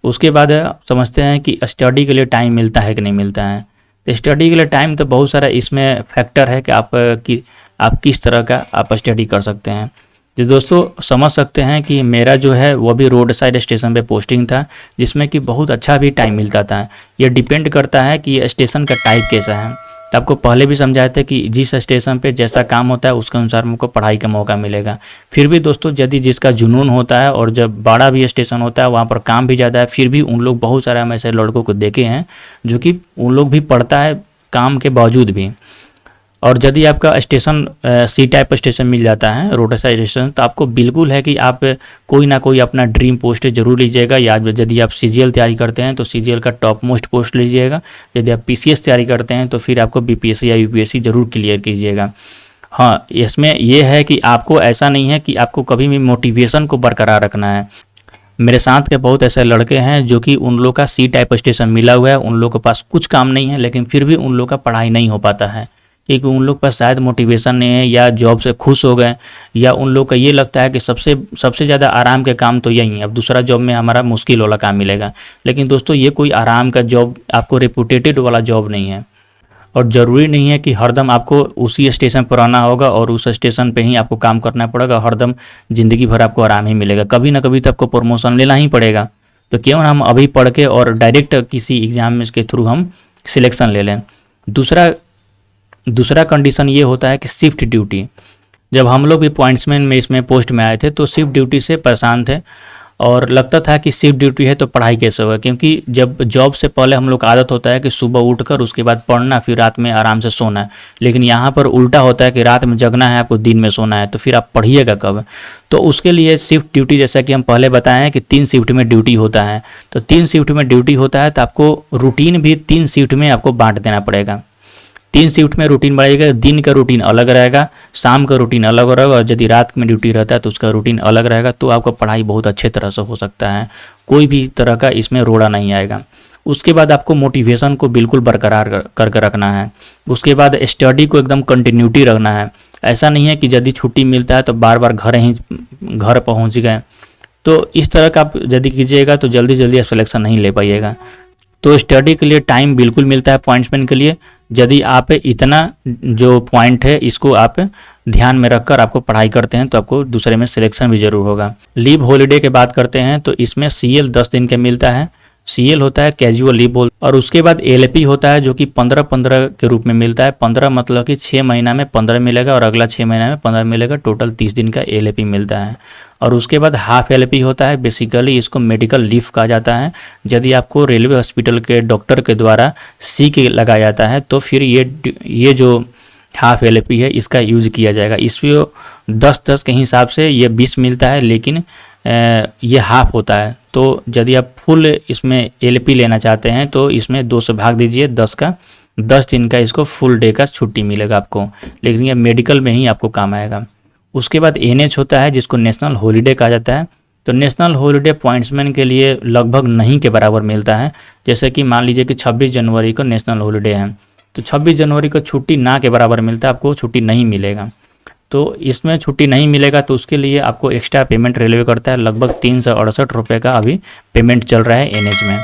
उसके बाद समझते हैं कि स्टडी के लिए टाइम मिलता है कि नहीं मिलता है। तो स्टडी के लिए टाइम तो बहुत सारा इसमें फैक्टर है कि आप किस तरह का आप स्टडी कर सकते हैं। तो दोस्तों समझ सकते हैं कि मेरा जो है वो भी रोड साइड स्टेशन पे पोस्टिंग था, जिसमें कि बहुत अच्छा भी टाइम मिलता था। ये डिपेंड करता है कि स्टेशन का टाइप कैसा है। तो आपको पहले भी समझाया था कि जिस स्टेशन पे जैसा काम होता है उसके अनुसार हमको पढ़ाई का मौका मिलेगा। फिर भी दोस्तों यदि जिसका जुनून होता है और जब बड़ा भी स्टेशन होता है वहाँ पर काम भी ज़्यादा है, फिर भी उन लोग बहुत सारे हम ऐसे लड़कों को देखे हैं जो कि उन लोग भी पढ़ता है काम के बावजूद भी। और यदि आपका स्टेशन C टाइप स्टेशन मिल जाता है, रोड साइड स्टेशन, तो आपको बिल्कुल है कि आप कोई ना कोई अपना ड्रीम पोस्ट जरूर लीजिएगा। या यदि आप CGL तैयारी करते हैं तो CGL का टॉप मोस्ट पोस्ट लीजिएगा। यदि आप PCS तैयारी करते हैं तो फिर आपको BPSC या UPSC जरूर क्लियर कीजिएगा। हाँ, इसमें यह है कि आपको ऐसा नहीं है कि आपको कभी भी मोटिवेशन को बरकरार रखना है। मेरे साथ के बहुत ऐसे लड़के हैं जो कि उन लोग का C टाइप स्टेशन मिला हुआ है, उन लोग के पास कुछ काम नहीं है, लेकिन फिर भी उन लोग का पढ़ाई नहीं हो पाता है क्योंकि उन लोग पर शायद मोटिवेशन नहीं है, या जॉब से खुश हो गए, या उन लोग का ये लगता है कि सबसे ज़्यादा आराम के काम तो यही है, अब दूसरा जॉब में हमारा मुश्किल वाला काम मिलेगा। लेकिन दोस्तों ये कोई आराम का जॉब, आपको रेपुटेटेड वाला जॉब नहीं है। और ज़रूरी नहीं है कि हरदम आपको उसी स्टेशन पर रहना होगा और उस स्टेशन पे ही आपको काम करना पड़ेगा, हरदम ज़िंदगी भर आपको आराम ही मिलेगा। कभी ना कभी तो आपको प्रमोशन लेना ही पड़ेगा। तो क्यों हम अभी पढ़ के और डायरेक्ट किसी एग्ज़ाम में के थ्रू हम सिलेक्शन ले लें। दूसरा कंडीशन ये होता है कि शिफ्ट ड्यूटी। जब हम लोग भी पॉइंट्समैन में इसमें पोस्ट में आए थे तो शिफ्ट ड्यूटी से परेशान थे और लगता था कि शिफ्ट ड्यूटी है तो पढ़ाई कैसे होगा, क्योंकि जब जॉब से पहले हम लोग का आदत होता है कि सुबह उठकर उसके बाद पढ़ना, फिर रात में आराम से सोना है। लेकिन यहाँ पर उल्टा होता है कि रात में जगना है, आपको दिन में सोना है, तो फिर आप पढ़िएगा कब। तो उसके लिए शिफ्ट ड्यूटी, जैसा कि हम पहले बताए हैं कि 3 शिफ्ट में ड्यूटी होता है। तो 3 शिफ्ट में ड्यूटी होता है तो आपको रूटीन भी 3 शिफ्ट में आपको बांट देना पड़ेगा। 3 शिफ्ट में रूटीन बढ़ेगा। दिन का रूटीन अलग रहेगा, शाम का रूटीन अलग रहेगा, और यदि रात में ड्यूटी रहता है तो उसका रूटीन अलग रहेगा। तो आपका पढ़ाई बहुत अच्छे तरह से हो सकता है, कोई भी तरह का इसमें रोड़ा नहीं आएगा। उसके बाद आपको मोटिवेशन को बिल्कुल बरकरार करके रखना है। उसके बाद स्टडी को एकदम कंटिन्यूटी रखना है। ऐसा नहीं है कि यदि छुट्टी मिलता है तो बार बार घर पहुंच गए, तो इस तरह का आप यदि कीजिएगा तो जल्दी जल्दी आप सिलेक्शन नहीं ले पाइएगा। तो स्टडी के लिए टाइम बिल्कुल मिलता है पॉइंट्समैन के लिए, यदि आप इतना जो पॉइंट है इसको आप ध्यान में रखकर आपको पढ़ाई करते हैं तो आपको दूसरे में सिलेक्शन भी जरूर होगा। लीव हॉलीडे की बात करते हैं तो इसमें CL 10 दिन का मिलता है। CL होता है कैजुअल लीव, और उसके बाद LP होता है जो कि 15-15 के रूप में मिलता है। 15 मतलब कि 6 महीना में 15 मिलेगा और अगला 6 महीना में 15 मिलेगा, टोटल 30 दिन का LP मिलता है। और उसके बाद हाफ LP होता है, बेसिकली इसको मेडिकल लीव कहा जाता है। यदि आपको रेलवे हॉस्पिटल के डॉक्टर के द्वारा सीक लगाया जाता है तो फिर ये जो हाफ LP है इसका यूज किया जाएगा। इसमें 10-10 के हिसाब से ये 20 मिलता है, लेकिन ये हाफ होता है। तो यदि आप फुल इसमें LP लेना चाहते हैं तो इसमें 2 से भाग दीजिए 10 का, 10 दिन का इसको फुल डे का छुट्टी मिलेगा आपको, लेकिन ये मेडिकल में ही आपको काम आएगा। उसके बाद NH होता है जिसको नेशनल हॉलीडे कहा जाता है। तो नेशनल हॉलीडे पॉइंट्समैन के लिए लगभग नहीं के बराबर मिलता है। जैसे कि मान लीजिए कि 26 जनवरी को नेशनल हॉलीडे है, तो 26 जनवरी को छुट्टी ना के बराबर मिलता है, आपको छुट्टी नहीं मिलेगा। तो इसमें छुट्टी नहीं मिलेगा तो उसके लिए आपको एक्स्ट्रा पेमेंट रेलवे करता है। लगभग 368 रुपये का अभी पेमेंट चल रहा है NH में,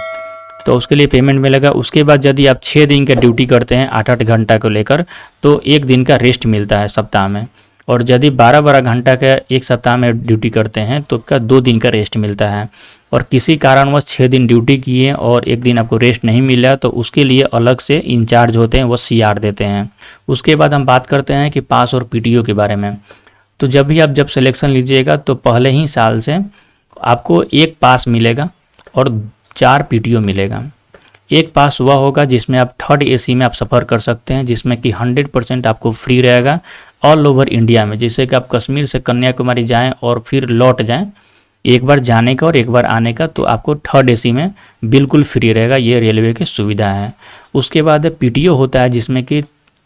तो उसके लिए पेमेंट मिलेगा। उसके बाद यदि आप 6 दिन का ड्यूटी करते हैं 8-8 घंटा को लेकर तो 1 दिन का रेस्ट मिलता है सप्ताह में। और यदि 12-12 घंटा का एक सप्ताह में ड्यूटी करते हैं तो आपका 2 दिन का रेस्ट मिलता है। और किसी कारणवश 6 दिन ड्यूटी किए और 1 दिन आपको रेस्ट नहीं मिला तो उसके लिए अलग से इंचार्ज होते हैं, वो CR देते हैं। उसके बाद हम बात करते हैं कि पास और PTO के बारे में। तो जब सिलेक्शन लीजिएगा तो पहले ही साल से आपको 1 पास मिलेगा और 4 PTO मिलेगा। 1 पास हुआ होगा जिसमें आप 3rd AC में आप सफ़र कर सकते हैं, जिसमें कि 100% आपको फ्री रहेगा ऑल ओवर इंडिया में। जैसे कि आप कश्मीर से कन्याकुमारी जाएं और फिर लौट जाएं, एक बार जाने का और एक बार आने का, तो आपको 3rd AC में बिल्कुल फ्री रहेगा। ये रेलवे की सुविधा है। उसके बाद PTO होता है जिसमें कि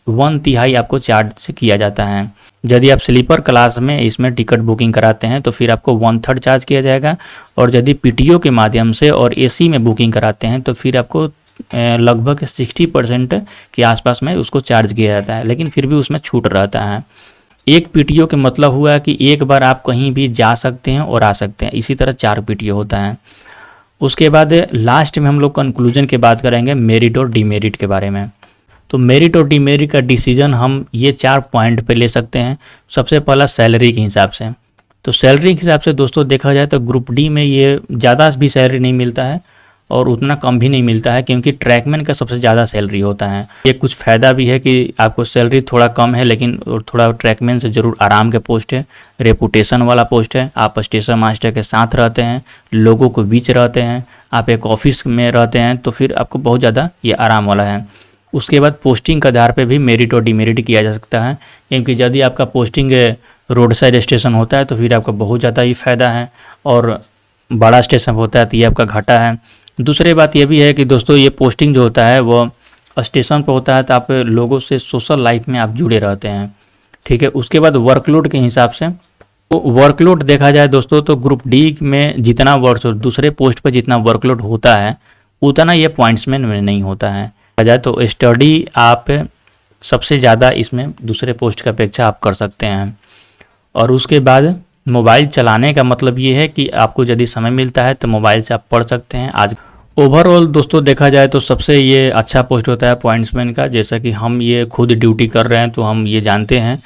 1/3 आपको चार्ज से किया जाता है। यदि आप स्लीपर क्लास में इसमें टिकट बुकिंग कराते हैं तो फिर आपको 1/3 चार्ज किया जाएगा, और यदि PTO के माध्यम से और AC में बुकिंग कराते हैं तो फिर आपको लगभग 60% के आसपास में उसको चार्ज किया जाता है, लेकिन फिर भी उसमें छूट रहता है। एक PTO के मतलब हुआ कि एक बार आप कहीं भी जा सकते हैं और आ सकते हैं। इसी तरह 4 PTO होता है। उसके बाद लास्ट में हम लोग कंक्लूजन की बात करेंगे मेरिट और डिमेरिट के बारे में। तो मेरिट और डिमेरिट का डिसीजन हम ये 4 पॉइंट पे ले सकते हैं। सबसे पहला सैलरी के हिसाब से। तो सैलरी के हिसाब से दोस्तों देखा जाए तो ग्रुप डी में ये ज़्यादा भी सैलरी नहीं मिलता है और उतना कम भी नहीं मिलता है, क्योंकि ट्रैकमैन का सबसे ज़्यादा सैलरी होता है। ये कुछ फ़ायदा भी है कि आपको सैलरी थोड़ा कम है, लेकिन थोड़ा ट्रैकमैन से ज़रूर आराम के पोस्ट है, रेपुटेशन वाला पोस्ट है। आप स्टेशन मास्टर के साथ रहते हैं, लोगों को बीच रहते हैं, आप एक ऑफिस में रहते हैं, तो फिर आपको बहुत ज़्यादा ये आराम वाला है। उसके बाद पोस्टिंग के आधार पे भी मेरिट और डिमेरिट किया जा सकता है, क्योंकि यदि आपका पोस्टिंग रोड साइड स्टेशन होता है तो फिर आपका बहुत ज़्यादा ही फ़ायदा है, और बड़ा स्टेशन होता है तो ये आपका घाटा है। दूसरी बात ये भी है कि दोस्तों ये पोस्टिंग जो होता है वो स्टेशन पर होता है, तो आप लोगों से सोशल लाइफ में आप जुड़े रहते हैं, ठीक है। उसके बाद वर्कलोड के हिसाब से, तो वर्कलोड देखा जाए दोस्तों तो ग्रुप डी में जितना वर्क दूसरे पोस्ट पर जितना वर्कलोड होता है उतना ये पॉइंट्समैन में नहीं होता है। देखा जाए तो स्टडी आप सबसे ज़्यादा इसमें दूसरे पोस्ट की अपेक्षा आप कर सकते हैं। और उसके बाद मोबाइल चलाने का मतलब ये है कि आपको यदि समय मिलता है तो मोबाइल से आप पढ़ सकते हैं। आज ओवरऑल दोस्तों देखा जाए तो सबसे ये अच्छा पोस्ट होता है पॉइंट्समैन का। जैसा कि हम ये खुद ड्यूटी कर रहे हैं तो हम ये जानते हैं,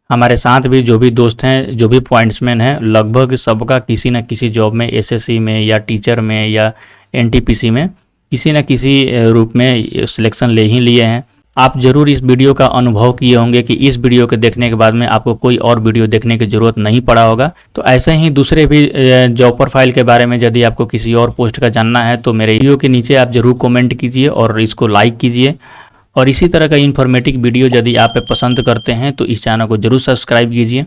हमारे साथ भी जो भी दोस्त हैं जो भी पॉइंट्समैन हैं, लगभग सबका किसी न किसी जॉब में, एसएससी में या टीचर में या एनटीपीसी में किसी न किसी रूप में सिलेक्शन ले ही लिए हैं। आप ज़रूर इस वीडियो का अनुभव किए होंगे कि इस वीडियो के देखने के बाद में आपको कोई और वीडियो देखने की ज़रूरत नहीं पड़ा होगा। तो ऐसे ही दूसरे भी जॉब प्रोफाइल के बारे में यदि आपको किसी और पोस्ट का जानना है तो मेरे वीडियो के नीचे आप ज़रूर कमेंट कीजिए और इसको लाइक कीजिए। और इसी तरह का इन्फॉर्मेटिव वीडियो यदि आप पसंद करते हैं तो इस चैनल को ज़रूर सब्सक्राइब कीजिए।